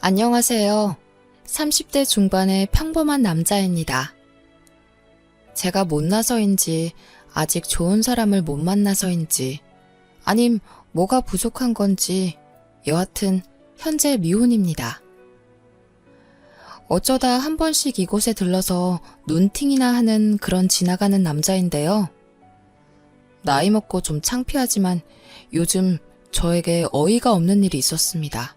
안녕하세요. 30대 중반의 평범한 남자입니다. 제가 못나서인지, 아직 좋은 사람을 못 만나서인지, 아님 뭐가 부족한 건지, 여하튼 현재 미혼입니다. 어쩌다 한 번씩 이곳에 들러서 눈팅이나 하는 그런 지나가는 남자인데요. 나이 먹고 좀 창피하지만 요즘 저에게 어이가 없는 일이 있었습니다.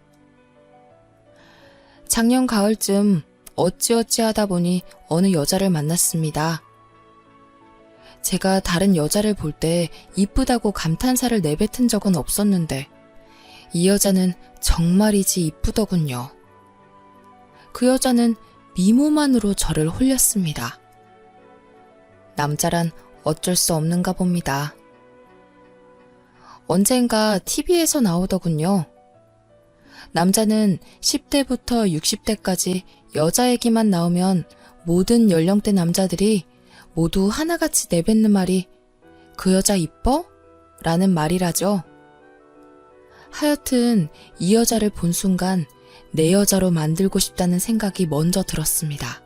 작년 가을쯤 어찌어찌 하다 보니 어느 여자를 만났습니다. 제가 다른 여자를 볼 때 이쁘다고 감탄사를 내뱉은 적은 없었는데 이 여자는 정말이지 이쁘더군요. 그 여자는 미모만으로 저를 홀렸습니다. 남자란 어쩔 수 없는가 봅니다. 언젠가 TV에서 나오더군요. 남자는 10대부터 60대까지 여자 얘기만 나오면 모든 연령대 남자들이 모두 하나같이 내뱉는 말이 "그 여자 이뻐?" 라는 말이라죠. 하여튼 이 여자를 본 순간 내 여자로 만들고 싶다는 생각이 먼저 들었습니다.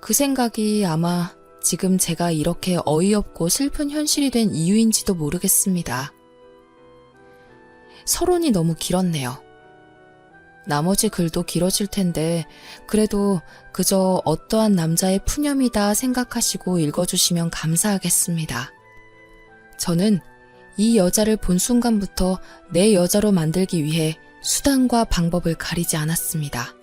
그 생각이 아마 지금 제가 이렇게 어이없고 슬픈 현실이 된 이유인지도 모르겠습니다. 서론이 너무 길었네요. 나머지 글도 길어질 텐데 그래도 그저 어떠한 남자의 푸념이다 생각하시고 읽어주시면 감사하겠습니다. 저는 이 여자를 본 순간부터 내 여자로 만들기 위해 수단과 방법을 가리지 않았습니다.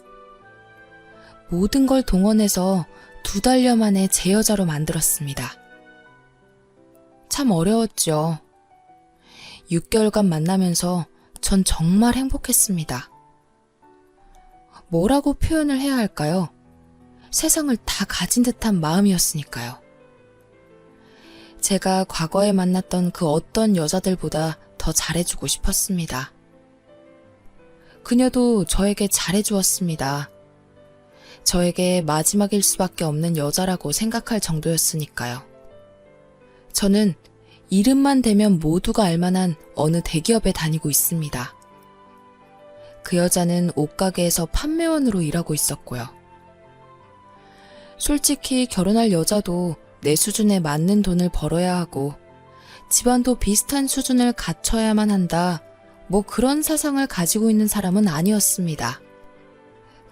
모든 걸 동원해서 2달여 만에 제 여자로 만들었습니다. 참 어려웠죠. 6개월간 만나면서 전 정말 행복했습니다. 뭐라고 표현을 해야 할까요? 세상을 다 가진 듯한 마음이었으니까요. 제가 과거에 만났던 그 어떤 여자들보다 더 잘해주고 싶었습니다. 그녀도 저에게 잘해주었습니다. 저에게 마지막일 수밖에 없는 여자라고 생각할 정도였으니까요. 저는 이름만 대면 모두가 알만한 어느 대기업에 다니고 있습니다. 그 여자는 옷가게에서 판매원으로 일하고 있었고요. 솔직히 결혼할 여자도 내 수준에 맞는 돈을 벌어야 하고 집안도 비슷한 수준을 갖춰야만 한다, 뭐 그런 사상을 가지고 있는 사람은 아니었습니다.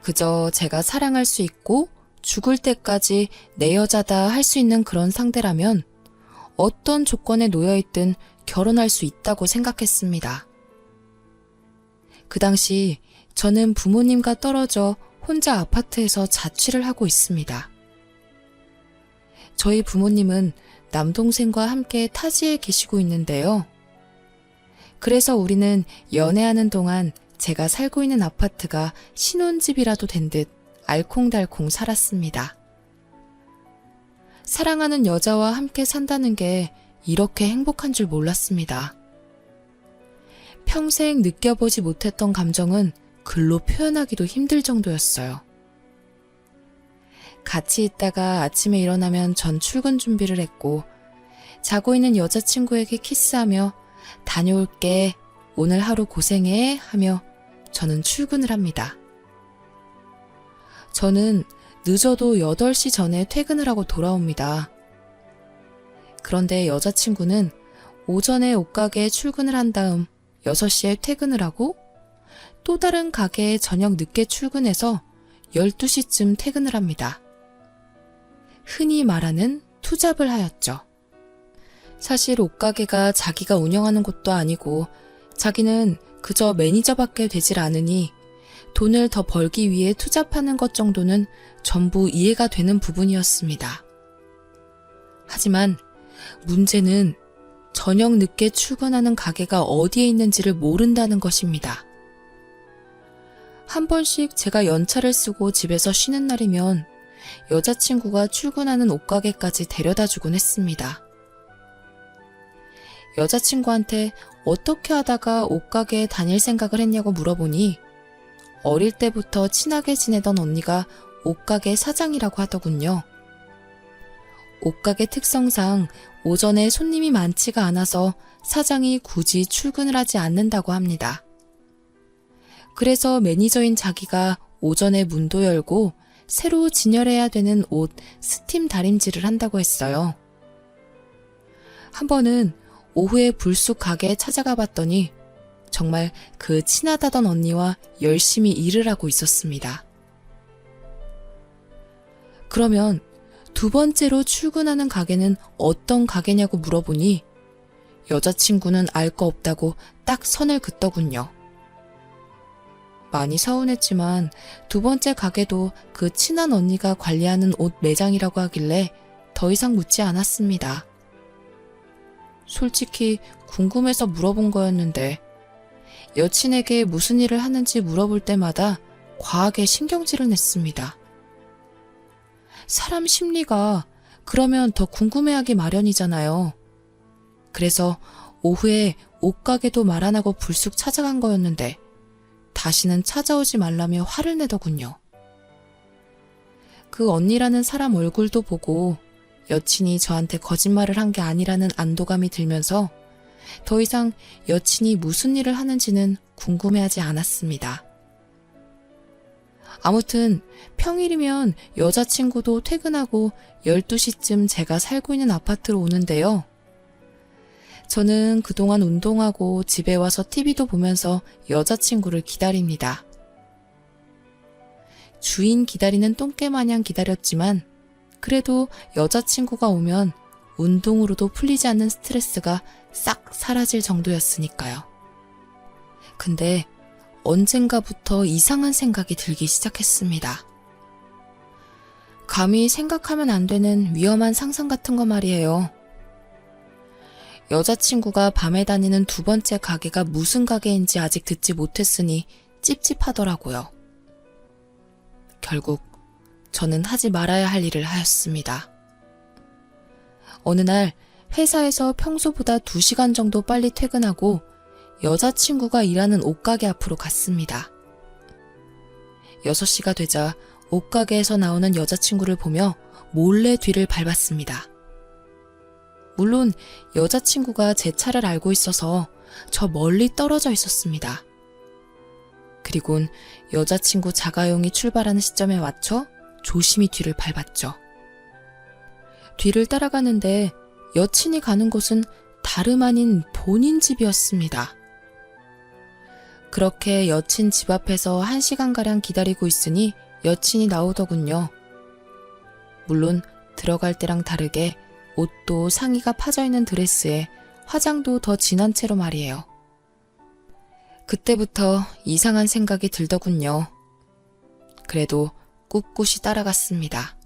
그저 제가 사랑할 수 있고 죽을 때까지 내 여자다 할 수 있는 그런 상대라면 어떤 조건에 놓여있든 결혼할 수 있다고 생각했습니다. 그 당시 저는 부모님과 떨어져 혼자 아파트에서 자취를 하고 있습니다. 저희 부모님은 남동생과 함께 타지에 계시고 있는데요. 그래서 우리는 연애하는 동안 제가 살고 있는 아파트가 신혼집이라도 된 듯 알콩달콩 살았습니다. 사랑하는 여자와 함께 산다는 게 이렇게 행복한 줄 몰랐습니다. 평생 느껴보지 못했던 감정은 글로 표현하기도 힘들 정도였어요. 같이 있다가 아침에 일어나면 전 출근 준비를 했고 자고 있는 여자친구에게 키스하며 "다녀올게, 오늘 하루 고생해" 하며 저는 출근을 합니다. 저는 늦어도 8시 전에 퇴근을 하고 돌아옵니다. 그런데 여자친구는 오전에 옷가게에 출근을 한 다음 6시에 퇴근을 하고 또 다른 가게에 저녁 늦게 출근해서 12시쯤 퇴근을 합니다. 흔히 말하는 투잡을 하였죠. 사실 옷가게가 자기가 운영하는 곳도 아니고 자기는 그저 매니저밖에 되질 않으니 돈을 더 벌기 위해 투잡하는 것 정도는 전부 이해가 되는 부분이었습니다. 하지만 문제는 저녁 늦게 출근하는 가게가 어디에 있는지를 모른다는 것입니다. 한 번씩 제가 연차를 쓰고 집에서 쉬는 날이면 여자친구가 출근하는 옷가게까지 데려다 주곤 했습니다. 여자친구한테 어떻게 하다가 옷가게에 다닐 생각을 했냐고 물어보니 어릴 때부터 친하게 지내던 언니가 옷가게 사장이라고 하더군요. 옷가게 특성상 오전에 손님이 많지가 않아서 사장이 굳이 출근을 하지 않는다고 합니다. 그래서 매니저인 자기가 오전에 문도 열고 새로 진열해야 되는 옷 스팀 다림질을 한다고 했어요. 한 번은 오후에 불쑥 가게에 찾아가 봤더니 정말 그 친하다던 언니와 열심히 일을 하고 있었습니다. 그러면 두 번째로 출근하는 가게는 어떤 가게냐고 물어보니 여자친구는 알 거 없다고 딱 선을 긋더군요. 많이 서운했지만 두 번째 가게도 그 친한 언니가 관리하는 옷 매장이라고 하길래 더 이상 묻지 않았습니다. 솔직히 궁금해서 물어본 거였는데 여친에게 무슨 일을 하는지 물어볼 때마다 과하게 신경질을 냈습니다. 사람 심리가 그러면 더 궁금해하기 마련이잖아요. 그래서 오후에 옷가게도 말 안 하고 불쑥 찾아간 거였는데 다시는 찾아오지 말라며 화를 내더군요. 그 언니라는 사람 얼굴도 보고 여친이 저한테 거짓말을 한 게 아니라는 안도감이 들면서 더 이상 여친이 무슨 일을 하는지는 궁금해하지 않았습니다. 아무튼 평일이면 여자친구도 퇴근하고 12시쯤 제가 살고 있는 아파트로 오는데요. 저는 그동안 운동하고 집에 와서 TV도 보면서 여자친구를 기다립니다. 주인 기다리는 똥개 마냥 기다렸지만 그래도 여자친구가 오면 운동으로도 풀리지 않는 스트레스가 싹 사라질 정도였으니까요. 근데 언젠가부터 이상한 생각이 들기 시작했습니다. 감히 생각하면 안 되는 위험한 상상 같은 거 말이에요. 여자친구가 밤에 다니는 두 번째 가게가 무슨 가게인지 아직 듣지 못했으니 찝찝하더라고요. 결국 저는 하지 말아야 할 일을 하였습니다. 어느 날 회사에서 평소보다 2시간 정도 빨리 퇴근하고 여자친구가 일하는 옷가게 앞으로 갔습니다. 6시가 되자 옷가게에서 나오는 여자친구를 보며 몰래 뒤를 밟았습니다. 물론 여자친구가 제 차를 알고 있어서 저 멀리 떨어져 있었습니다. 그리곤 여자친구 자가용이 출발하는 시점에 맞춰 조심히 뒤를 밟았죠. 뒤를 따라가는데 여친이 가는 곳은 다름 아닌 본인 집이었습니다. 그렇게 여친 집 앞에서 1시간가량 기다리고 있으니 여친이 나오더군요. 물론 들어갈 때랑 다르게 옷도 상의가 파져있는 드레스에 화장도 더 진한 채로 말이에요. 그때부터 이상한 생각이 들더군요. 그래도 꿋꿋이 따라갔습니다.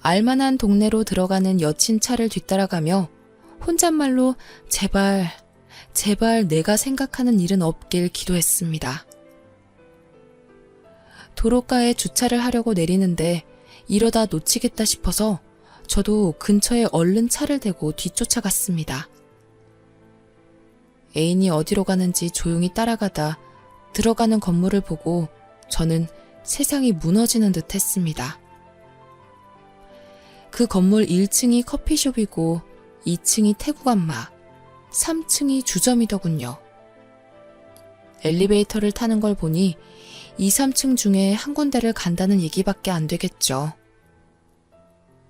알만한 동네로 들어가는 여친 차를 뒤따라가며 혼잣말로 제발 내가 생각하는 일은 없길 기도했습니다. 도로가에 주차를 하려고 내리는데 이러다 놓치겠다 싶어서 저도 근처에 얼른 차를 대고 뒤쫓아갔습니다. 애인이 어디로 가는지 조용히 따라가다 들어가는 건물을 보고 저는 세상이 무너지는 듯 했습니다. 그 건물 1층이 커피숍이고 2층이 태국 안마, 3층이 주점이더군요. 엘리베이터를 타는 걸 보니 2, 3층 중에 한 군데를 간다는 얘기밖에 안 되겠죠.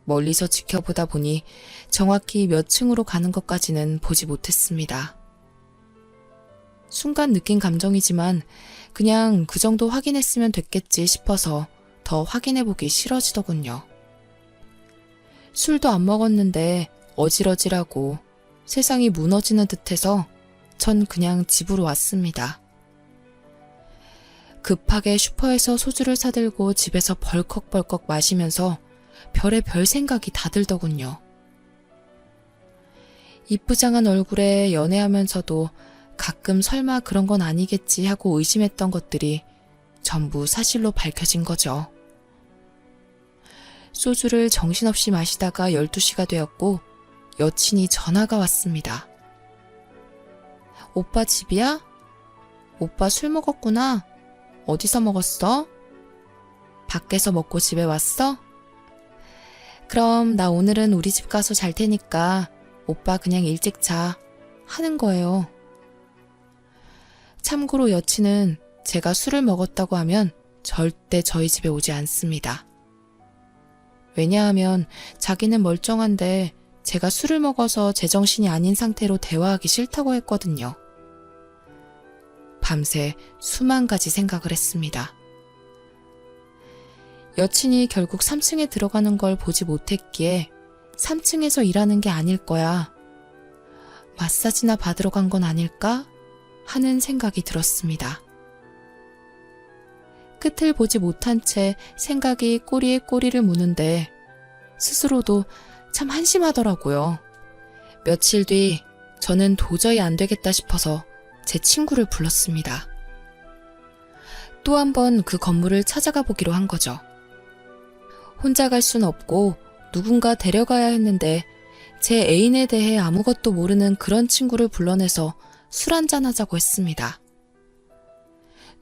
멀리서 지켜보다 보니 정확히 몇 층으로 가는 것까지는 보지 못했습니다. 순간 느낀 감정이지만 그냥 그 정도 확인했으면 됐겠지 싶어서 더 확인해보기 싫어지더군요. 술도 안 먹었는데 어질어질하고 세상이 무너지는 듯해서 전 그냥 집으로 왔습니다. 급하게 슈퍼에서 소주를 사들고 집에서 벌컥벌컥 마시면서 별의별 생각이 다 들더군요. 이쁘장한 얼굴에 연애하면서도 가끔 설마 그런 건 아니겠지 하고 의심했던 것들이 전부 사실로 밝혀진 거죠. 소주를 정신없이 마시다가 12시가 되었고 여친이 전화가 왔습니다. 오빠 집이야? 오빠 술 먹었구나. 어디서 먹었어? 밖에서 먹고 집에 왔어? 그럼 나 오늘은 우리 집 가서 잘 테니까 오빠 그냥 일찍 자 하는 거예요. 참고로 여친은 제가 술을 먹었다고 하면 절대 저희 집에 오지 않습니다. 왜냐하면 자기는 멀쩡한데 제가 술을 먹어서 제정신이 아닌 상태로 대화하기 싫다고 했거든요. 밤새 수만 가지 생각을 했습니다. 여친이 결국 3층에 들어가는 걸 보지 못했기에 3층에서 일하는 게 아닐 거야. 마사지나 받으러 간 건 아닐까? 하는 생각이 들었습니다. 끝을 보지 못한 채 생각이 꼬리에 꼬리를 무는데 스스로도 참 한심하더라고요. 며칠 뒤 저는 도저히 안 되겠다 싶어서 제 친구를 불렀습니다. 또 한 번 그 건물을 찾아가 보기로 한 거죠. 혼자 갈 순 없고 누군가 데려가야 했는데 제 애인에 대해 아무것도 모르는 그런 친구를 불러내서 술 한잔 하자고 했습니다.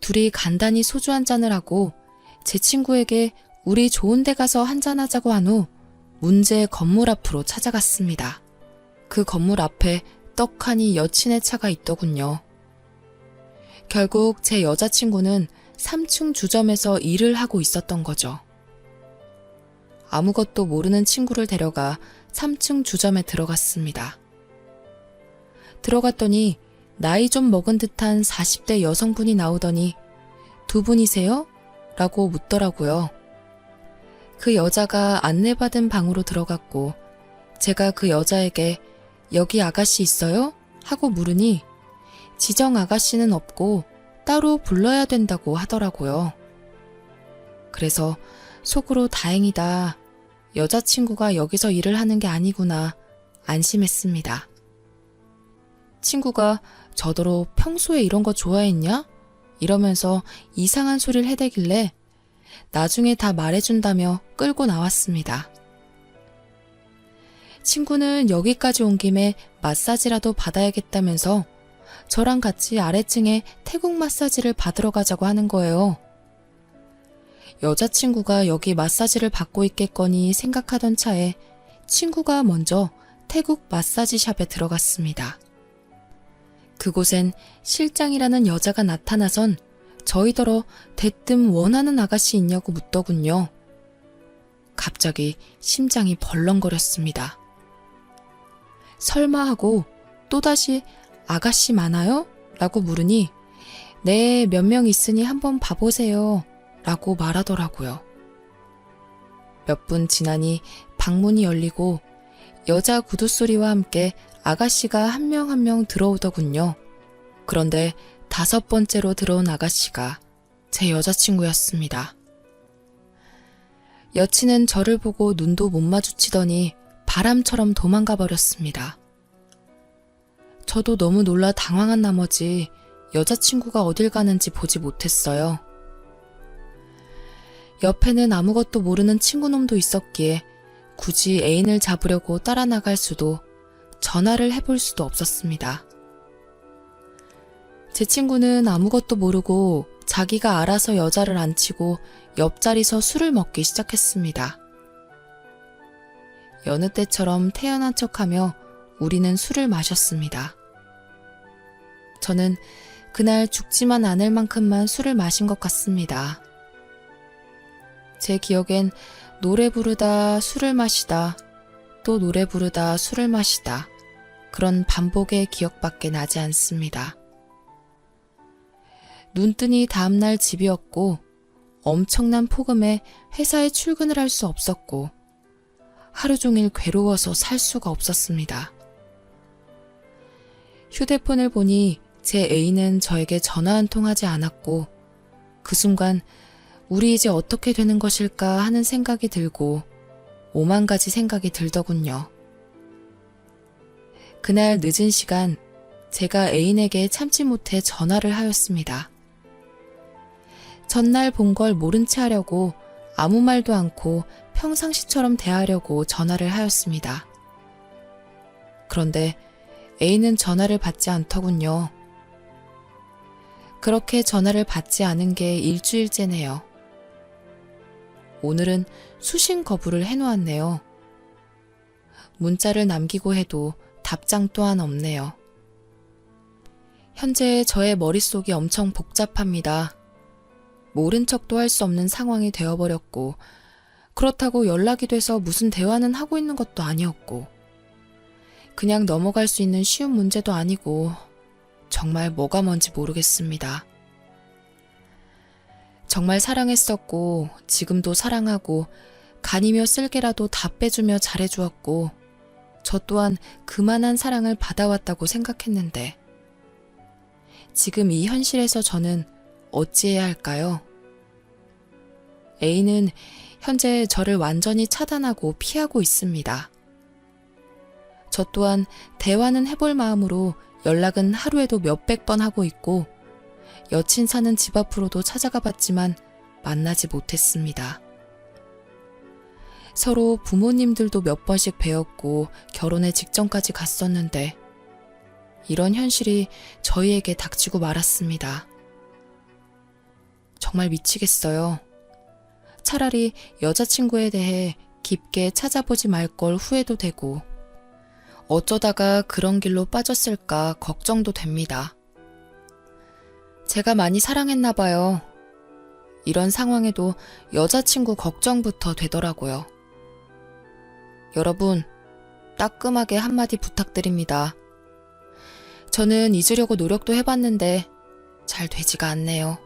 둘이 간단히 소주 한잔을 하고 제 친구에게 우리 좋은 데 가서 한잔하자고 한 후 문제의 건물 앞으로 찾아갔습니다. 그 건물 앞에 떡하니 여친의 차가 있더군요. 결국 제 여자친구는 3층 주점에서 일을 하고 있었던 거죠. 아무것도 모르는 친구를 데려가 3층 주점에 들어갔습니다. 들어갔더니 나이 좀 먹은 듯한 40대 여성분이 나오더니 두 분이세요? 라고 묻더라고요. 그 여자가 안내받은 방으로 들어갔고 제가 그 여자에게 여기 아가씨 있어요? 하고 물으니 지정 아가씨는 없고 따로 불러야 된다고 하더라고요. 그래서 속으로 다행이다. 여자친구가 여기서 일을 하는 게 아니구나 안심했습니다. 친구가 저더러 평소에 이런 거 좋아했냐? 이러면서 이상한 소리를 해대길래 나중에 다 말해준다며 끌고 나왔습니다. 친구는 여기까지 온 김에 마사지라도 받아야겠다면서 저랑 같이 아래층에 태국 마사지를 받으러 가자고 하는 거예요. 여자친구가 여기 마사지를 받고 있겠거니 생각하던 차에 친구가 먼저 태국 마사지 샵에 들어갔습니다. 그곳엔 실장이라는 여자가 나타나선 저희더러 대뜸 원하는 아가씨 있냐고 묻더군요. 갑자기 심장이 벌렁거렸습니다. 설마 하고 또다시 아가씨 많아요? 라고 물으니 네, 몇 명 있으니 한번 봐보세요. 라고 말하더라고요. 몇 분 지나니 방문이 열리고 여자 구두소리와 함께 아가씨가 한 명 한 명 들어오더군요. 그런데 5번째로 들어온 아가씨가 제 여자친구였습니다. 여친은 저를 보고 눈도 못 마주치더니 바람처럼 도망가 버렸습니다. 저도 너무 놀라 당황한 나머지 여자친구가 어딜 가는지 보지 못했어요. 옆에는 아무것도 모르는 친구놈도 있었기에 굳이 애인을 잡으려고 따라 나갈 수도 전화를 해볼 수도 없었습니다. 제 친구는 아무것도 모르고 자기가 알아서 여자를 앉히고 옆자리서 술을 먹기 시작했습니다. 여느 때처럼 태연한 척하며 우리는 술을 마셨습니다. 저는 그날 죽지만 않을 만큼만 술을 마신 것 같습니다. 제 기억엔 노래 부르다 술을 마시다 또 노래 부르다 술을 마시다 그런 반복의 기억밖에 나지 않습니다. 눈뜨니 다음날 집이었고 엄청난 폭음에 회사에 출근을 할 수 없었고 하루 종일 괴로워서 살 수가 없었습니다. 휴대폰을 보니 제 애인은 저에게 전화 한 통 하지 않았고 그 순간 우리 이제 어떻게 되는 것일까 하는 생각이 들고 5만 가지 생각이 들더군요. 그날 늦은 시간 제가 애인에게 참지 못해 전화를 하였습니다. 전날 본 걸 모른 채 하려고 아무 말도 않고 평상시처럼 대하려고 전화를 하였습니다. 그런데 애인은 전화를 받지 않더군요. 그렇게 전화를 받지 않은 게 일주일째네요. 오늘은 수신 거부를 해놓았네요. 문자를 남기고 해도 답장 또한 없네요. 현재 저의 머릿속이 엄청 복잡합니다. 모른 척도 할 수 없는 상황이 되어버렸고, 그렇다고 연락이 돼서 무슨 대화는 하고 있는 것도 아니었고, 그냥 넘어갈 수 있는 쉬운 문제도 아니고, 정말 뭐가 뭔지 모르겠습니다. 정말 사랑했었고, 지금도 사랑하고, 간이며 쓸개라도 다 빼주며 잘해주었고, 저 또한 그만한 사랑을 받아왔다고 생각했는데, 지금 이 현실에서 저는 어찌해야 할까요? A는 현재 저를 완전히 차단하고 피하고 있습니다. 저 또한 대화는 해볼 마음으로 연락은 하루에도 몇백 번 하고 있고, 여친 사는 집 앞으로도 찾아가 봤지만 만나지 못했습니다. 서로 부모님들도 몇 번씩 뵈었고 결혼에 직전까지 갔었는데, 이런 현실이 저희에게 닥치고 말았습니다. 정말 미치겠어요. 차라리 여자친구에 대해 깊게 찾아보지 말 걸 후회도 되고, 어쩌다가 그런 길로 빠졌을까 걱정도 됩니다. 제가 많이 사랑했나 봐요. 이런 상황에도 여자친구 걱정부터 되더라고요. 여러분, 따끔하게 한마디 부탁드립니다. 저는 잊으려고 노력도 해봤는데 잘 되지가 않네요.